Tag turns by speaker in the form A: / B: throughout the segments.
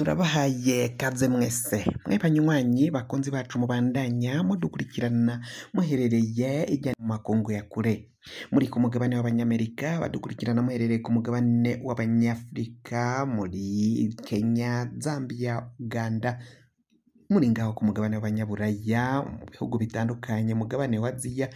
A: turabahaye kaze mwese banywanyi bakunzi bacu mubandanya mudukurikirana muherereye ijya mu makungu ya kure, muri ku mugabane w'abanyamerika badukurikirana muherereye ku mugabane w'abanyafurika muri Kenya, Zambia, Uganda, muri ngaho ku mugabane w'abanyaburaya mu bihugu bitandukanye, mugabane wa Aziya,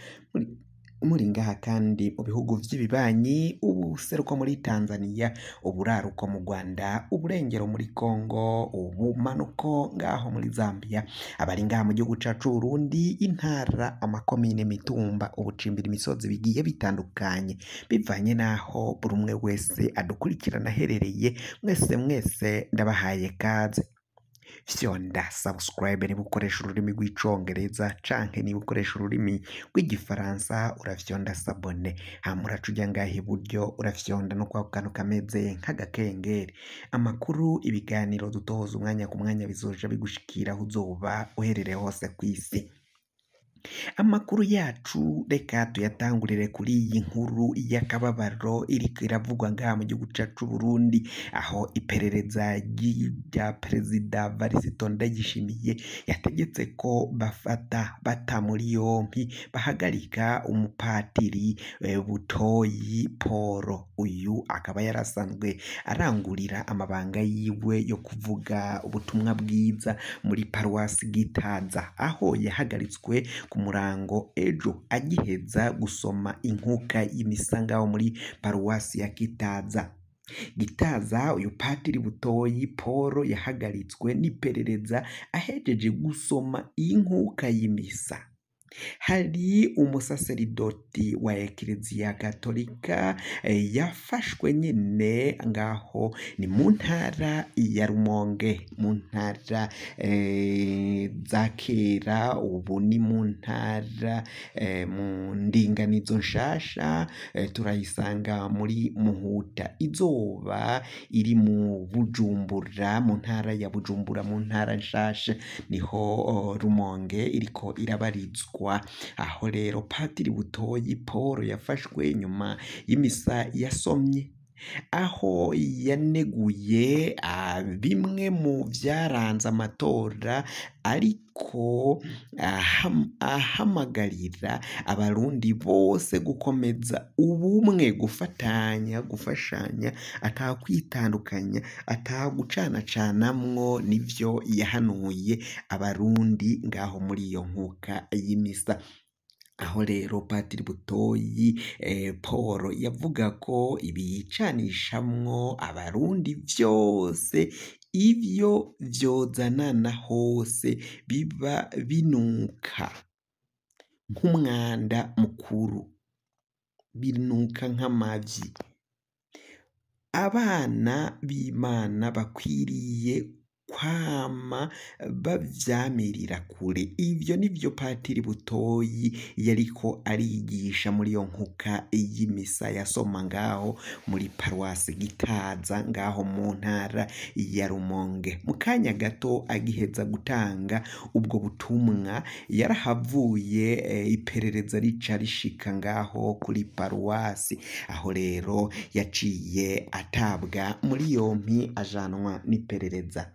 A: muri ngaha kandi mu bihugu vy'ibibanyi, ubuseruko muri Tanzania, uburaruko mu Rwanda, uburengero muri Kongo, ubumanuko ngaho muri Zambia, abari ngaha mu gihugu cacu Burundi, intara, amakomine, mitumba, ubucimbira, imisozi bigiye bitandukanye bivanye naho buri umwe wese adukurikirana aherereye. Mwese ndabahaye kaze. Fyonda subscribe niba ukoresha ururimi rw'icongereza canke niba ukoresha ururimi rw'igifaransa urafyonda sabone, hama uraca uja ngaha iburyo urafyonda no kwa kantu kameze nk'agakengeri. Amakuru, ibiganiro dutoza umwanya ku mwanya bizoja bigushikira aho uzoba uherereye hose kw'isi. Amakuru yacu reka tuyatangurire kuri iyi nkuru y'akababaro iriko iravugwa ngaha mu gihugu cacu Burundi, aho iperereza rya Perezida Varisito Ndayishimiye yategetse ko bata muri yompi bahagarika umupatiri Butoyi Paul. Uyu akaba yarasanzwe arangurira amabanga yiwe yo kuvuga ubutumwa bwiza muri paruwasi Gitaza, aho yahagaritswe ku murango ejo agiheza gusoma inkuka y'imisa ngaho muri paruwasi ya Gitaza. Uyu patiri Butoyi Paul yahagaritswe n'iperereza ahejeje gusoma inkuka y'imisa. Hari umusaseridoti wa Ekleziya Gatolika yafashwe nyine ngaho ni mu ntara ya Rumonge, mu ntara za kera, ubu ni mu ntara mu ndinganizo nshasha, turayisanga muri Muhuta. Izoba iri mu Bujumbura, mu ntara ya Bujumbura, mu ntara nshasha niho Rumonge iriko irabarizwa. Aho rero patiri Butoyi Paul yafashwe nyuma y'imisa yasomye, aho yaneguye bimwe mu vyaranze amatora, ariko ahamagarira abarundi bose gukomeza ubumwe, gufatanya, gufashanya, atakwitandukanya, atagucanacanamwo. Nivyo yahanuye abarundi ngaho muri iyo nkuka y'imisa. Aho rero patiri Butoyi Paul yavuga ko ibicanishamwo abarundi vyose ivyo vyozanana hose biba binuka nk'umwanda mukuru, binuka nk'amavyi. Abana b'Imana bakwiriye kwama bavyamirira kure. Ivyo nivyo patiri Butoyi yariko arigisha muri iyo nkuka y'imisa yasoma ngaho muri paruwasi Gitaza ngaho mu ntara ya Rumonge. Mu kanya gato agiheza gutanga ubwo butumwa yarahavuye iperereza rica rishika ngaho kuri paruwasi, aho rero yaciye atabwa muri yompi ajanwa n'iperereza.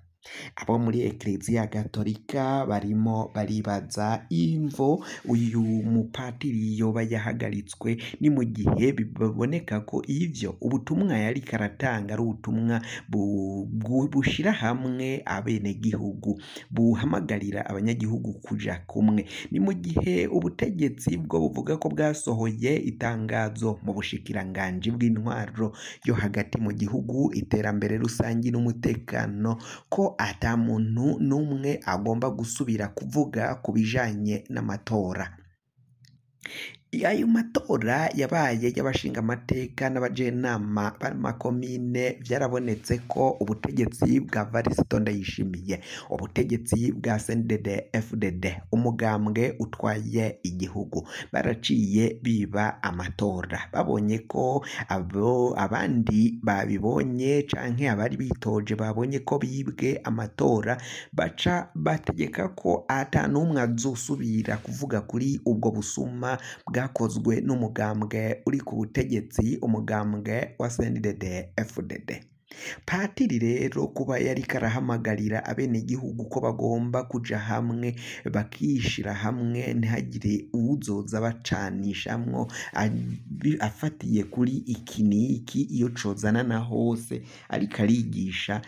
A: Abo muri Ekleziya Gatolika barimo baribaza imvo uyu mupatiri yoba yahagaritswe, ni mu gihe biboneka ko ivyo ubutumwa yari karatanga ari ubutumwa bushira hamwe abenegihugu, buhamagarira abanyagihugu kuja kumwe. Ni mu gihe ubutegetsi bwo buvuga ko bwasohoye itangazo mu bushikiranganji bw'intwaro yo hagati mu gihugu, iterambere rusangi n'umutekano, ko ata muntu n'umwe agomba gusubira kuvuga ku bijanye n'amatora. Ayo matora yabaye y'abashinga amateka n'abajenama b'amakomine, vyarabonetse ko ubutegetsi bwa Varisito Ndayishimiye, ubutegetsi bwa CNDD-FDD, umugambwe utwaye igihugu, baraciye biba amatora. Babonye ko abandi babibonye canke abari bitoje babonye ko bibwe amatora, baca bategeka ko ata n'umwe azosubira kuvuga kuri ubwo busuma bwakozwe n'umugambwe uri ku butegetsi, umugambwe wa CNDD-FDD. Patiri rero kuba yariko arahamagarira abenegihugu ko bagomba kuja hamwe bakishira hamwe ntihagire uwuzoza bacanishamwo afatiye kuri iki n'iki iyo cozana na hose, ariko arigisha.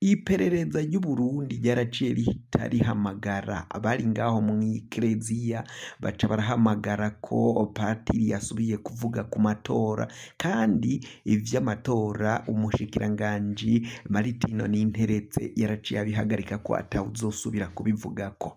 A: Iperereza ry'Uburundi ryaraciye rihita rihamagara abari ngaho mw'ikereziya, baca barahamagara ko patiri yasubiye kuvuga ku matora, kandi ivy'amatora umushikiranganji Maritino Ninteretse yaraciye abihagarika ko atawuzosubira kubivugako.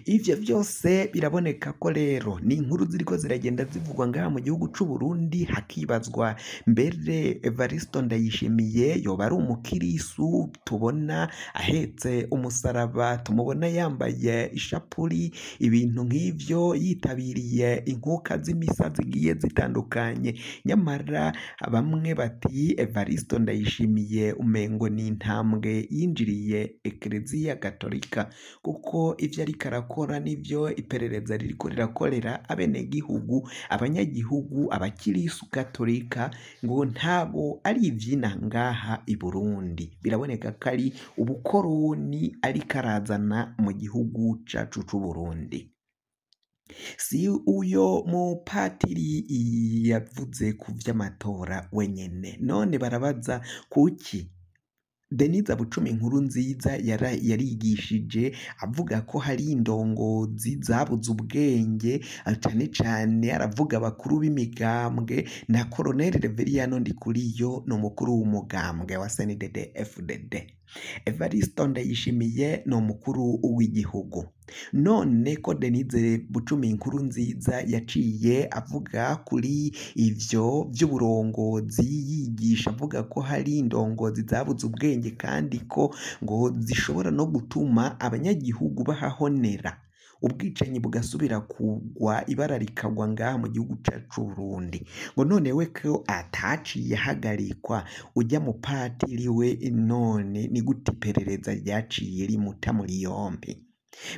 A: Ivyo vyose biraboneka ko rero ni inkuru ziriko ziragenda zivugwa ngaha mu gihugu c'u Burundi, hakibazwa mbere Evaristo Ndayishimiye yoba ari umukirisu tubona ahetse umusaraba, tumubona yambaye ishapuri, ibintu nk'ivyo, yitabiriye inkuka z'imisa zigiye zitandukanye. Nyamara bamwe bati Evaristo Ndayishimiye umengo ni intambwe yinjiriye Ekereziya Gatolika, kuko ivyo ariko arakora nivyo iperereza ririko rirakorera abenegihugu, abanyagihugu, abakirisu Gatolika, ngo ntabo ari ivyina ngaha i Burundi. Biraboneka ko ari ubukoroni ariko arazana mu gihugu cacu c'u Burundi. Si uyo mupatiri yavuze ku vy'amatora wenyene, none barabaza kuki Denise Bucumi Nkurunziza yarigishije avuga ko hari indongozi zabuze ubwenge, cane cane aravuga abakuru b'imigambwe na Colonel Reveriyano Ndikuriyo ni umukuru w'umugambwe wa CNDD-FDD. Evaristo Ndayishimiye ni umukuru w'igihugu. None ko Denise Bucumi Nkurunziza yaciye avuga kuri ivyo vy'uburongozi, yigisha avuga ko hari indongozi zabuze ubwenge kandi ko ngo zishobora no gutuma abanyagihugu bahahonera, ubwicanyi bugasubira kugwa, ibara rikagwa ngaha mu gihugu cacu Burundi. Ngo none we ko ataciye ahagarikwa, ujya mu patiri we none ni gute iperereza ryaciye rimuta muri yompi?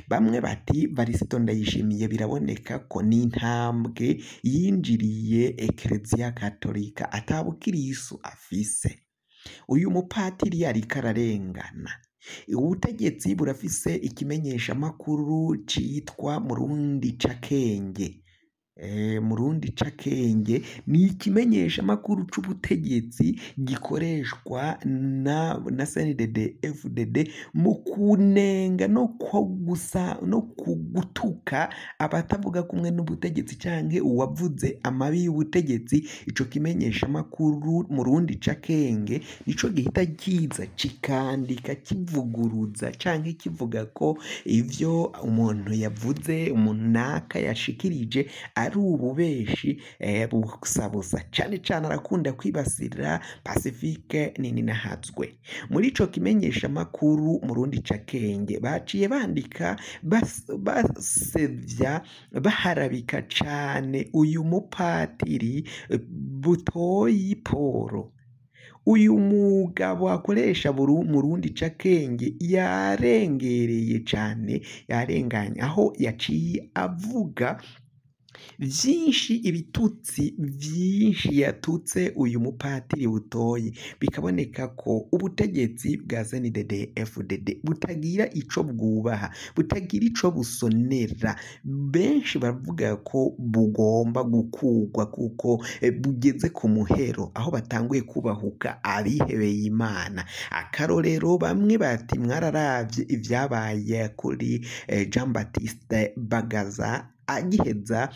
A: Bamwe bati Varisito Ndayishimiye biraboneka ko ni intambwe yinjiriye Ekereziya Gatolika atabukirisu afise. Uyu mupatiri ariko ararengana. Ubutegetsi burafise ikimenyesha makuru citwa Murundi Cakenge. Murundi Cakenge ni ikimenyesha makuru c'ubutegetsi gikoreshwa na CNDD-FDD mu kunenga no kugutuka abatavuga kumwe n'ubutegetsi canke uwavuze amabi y'ubutegetsi. Ico kimenyesha makuru Murundi Cakenge nico gihita kiza kikandika kivuguruza canke kivuga ko ivyo umuntu yavuze, umuntu naka yashikirije ari ububeshi busabusa. Cane cane arakunda kwibasira Pacifique Nininahatswe. Muri ico kimenyesha makuru Murundi Cakenge baciye bandika basevya baharabika cane uyu mupatiri Butoyi Poro. Uyu mugabo akoresha Murundi Cakenge yarengereye cane, yarenganye aho yaciye avuga vyinshi, ibitutsi vyinshi yatutse uyu mupatiri Butoyi. Bikaboneka ko ubutegetsi bwa CNDD-FDD butagira ico bwubaha, butagira ico busonera. Benshi baravuga ko bugomba gukugwa kuko bugeze ku muhero, aho batanguye kubahuka abihebeye Imana. Akarorero bamwe bati mwararavye ivyabaye kuri Jean Baptiste Bagaza agiheza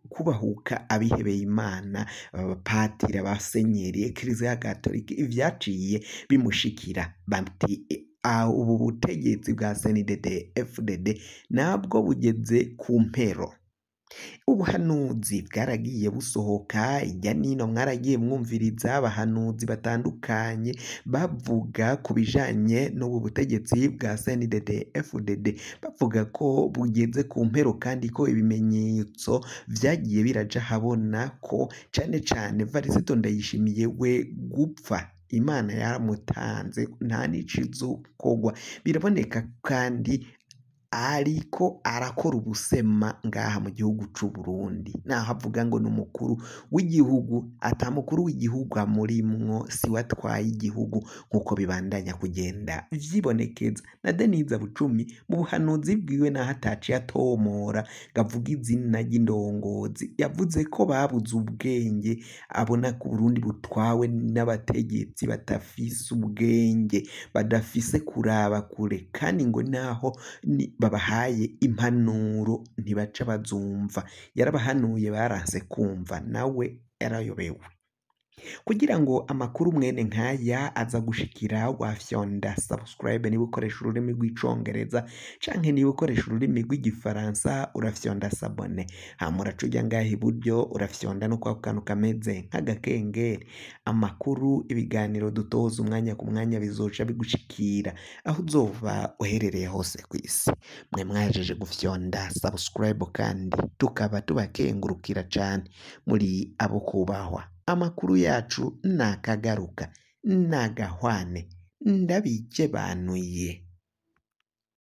A: kubahuka abihebeye Imana, abapatiri, abasenyeri, Ekereziya Gatolika, ivyaciye bimushikira. Bati ubu butegetsi bwa CNDD-FDD nabwo bugeze ku mpero. Ubuhanuzi bwaragiye busohoka ijya nino, mwaragiye mwumviriza abahanuzi batandukanye bavuga ku bijanye n'ubu butegetsi bwa CNDD-FDD, bavuga ko bugeze ku mpero kandi ko ibimenyetso vyagiye biraja habona ko cane cane Varisito Ndayishimiye we gupfa Imana yaramutanze nta n'icizo kogwa. Biraboneka kandi ariko arakora ubusema ngaha mu gihugu c'u Burundi, naho avuga ngo ni umukuru w'igihugu, ata mukuru w'igihugu amurimwo, siwe atwaye igihugu nk'uko bibandanya kugenda vyibonekeza. Na Deniza Bucumi mu buhanuzi bwiwe naho ataciye atomora gavuga izina ry'indongozi, yavuze ko babuze ubwenge, abona ko Burundi butwawe n'abategetsi badafise ubwenge, badafise kuraba kure, kandi ngo naho babahaye impanuro ntibaca bazumva. Yarabahanuye baranse kumva, nawe yarayobewe. Kugira ngo amakuru mwene nkaya aza gushikira, wafyonda subscribe niba ukoresha ururimi rw'icongereza, canke niba ukoresha ururimi rw'igifaransa urafyonda sabone, hama uraca uja ngaha iburyo urafyonda no kwa kantu kameze nk'agakengeri. Amakuru, ibiganiro dutoza umwanya ku mwanya bizoca bigushikira aho uzoba uherereye hose kw'isi. Mwe mwajeje gufyonda subscribe kandi tukaba tubakengurukira cane, muri abo kubahwa. Amakuru yacu nakagaruka, nagahwane, ndabikebanuye.